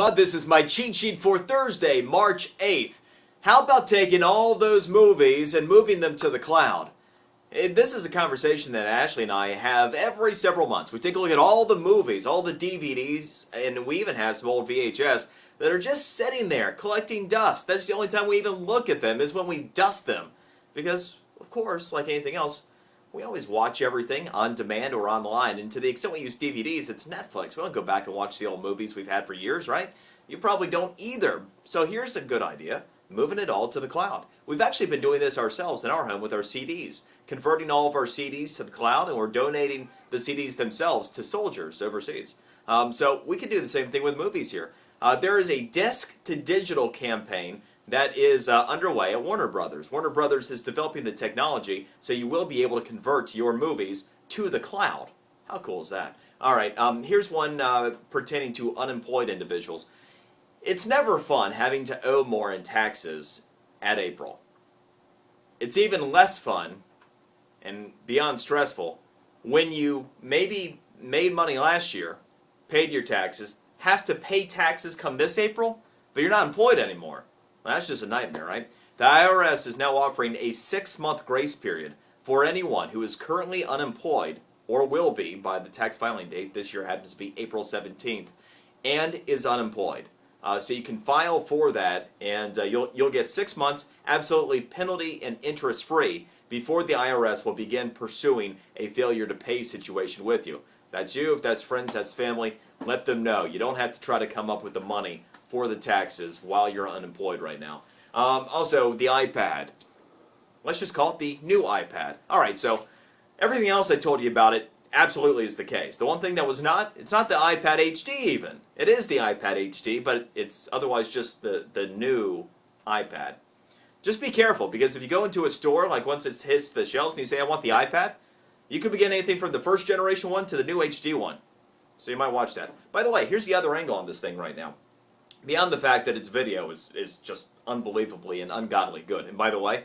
This is my cheat sheet for Thursday, March 8th. How about taking all those movies and moving them to the cloud? This is a conversation that Ashley and I have every several months. We take a look at all the movies, all the DVDs, and we even have some old VHS that are just sitting there collecting dust. That's the only time we even look at them is when we dust them. Because, of course, like anything else, we always watch everything on demand or online, and to the extent we use DVDs, it's Netflix. We don't go back and watch the old movies we've had for years, right? You probably don't either. So here's a good idea, moving it all to the cloud. We've actually been doing this ourselves in our home with our CDs, converting all of our CDs to the cloud, and we're donating the CDs themselves to soldiers overseas. So we can do the same thing with movies here. There is a disc-to-digital campaign that is underway at Warner Brothers. Warner Brothers is developing the technology so you will be able to convert your movies to the cloud. How cool is that? All right, here's one pertaining to unemployed individuals. It's never fun having to owe more in taxes at April. It's even less fun and beyond stressful when you maybe made money last year, paid your taxes, have to pay taxes come this April, but you're not employed anymore. Well, that's just a nightmare, right? The IRS is now offering a 6-month grace period for anyone who is currently unemployed or will be by the tax filing date. This year happens to be April 17th and is unemployed. So you can file for that, and you'll get 6 months absolutely penalty and interest free before the IRS will begin pursuing a failure to pay situation with you. If that's you, if that's friends, that's family, let them know. You don't have to try to come up with the money for the taxes while you're unemployed right now. Also, the iPad. Let's just call it the new iPad. All right, so everything else I told you about it absolutely is the case. The one thing that was not, it's not the iPad HD even. It is the iPad HD, but it's otherwise just the new iPad. Just be careful, because if you go into a store, like once it hits the shelves and you say, I want the iPad, you could be getting anything from the first generation one to the new HD one. So you might watch that. By the way, here's the other angle on this thing right now. Beyond the fact that its video is just unbelievably and ungodly good. And by the way,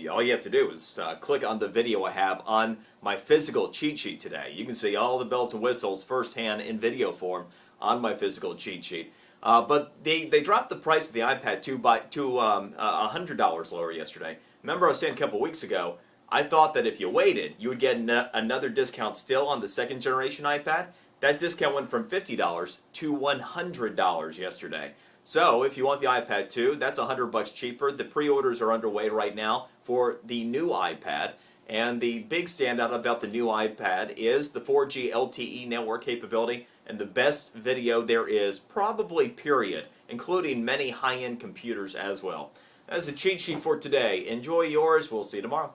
all you have to do is click on the video I have on my physical cheat sheet today. You can see all the bells and whistles firsthand in video form on my physical cheat sheet. But they dropped the price of the iPad to $100 lower yesterday. Remember I was saying a couple weeks ago, I thought that if you waited, you would get another discount still on the second generation iPad. That discount went from $50 to $100 yesterday. So if you want the iPad 2, that's $100 cheaper. The pre-orders are underway right now for the new iPad. And the big standout about the new iPad is the 4G LTE network capability and the best video there is, probably period, including many high-end computers as well. That's a cheat sheet for today. Enjoy yours. We'll see you tomorrow.